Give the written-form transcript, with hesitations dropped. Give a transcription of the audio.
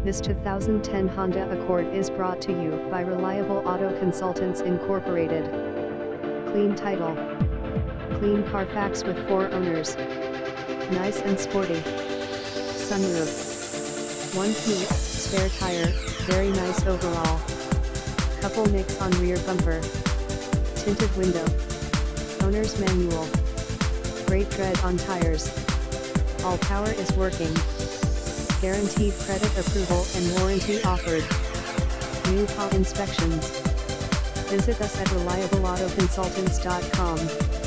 This 2010 Honda Accord is brought to you by Reliable Auto Consultants Incorporated. Clean title. Clean Carfax with 4 owners. Nice and sporty. Sunroof. 1 peak, spare tire, very nice overall. Couple nicks on rear bumper. Tinted window. Owner's manual. Great tread on tires. All power is working. Guaranteed credit approval and warranty offered. New car inspections. Visit us at reliableautoconsultants.com.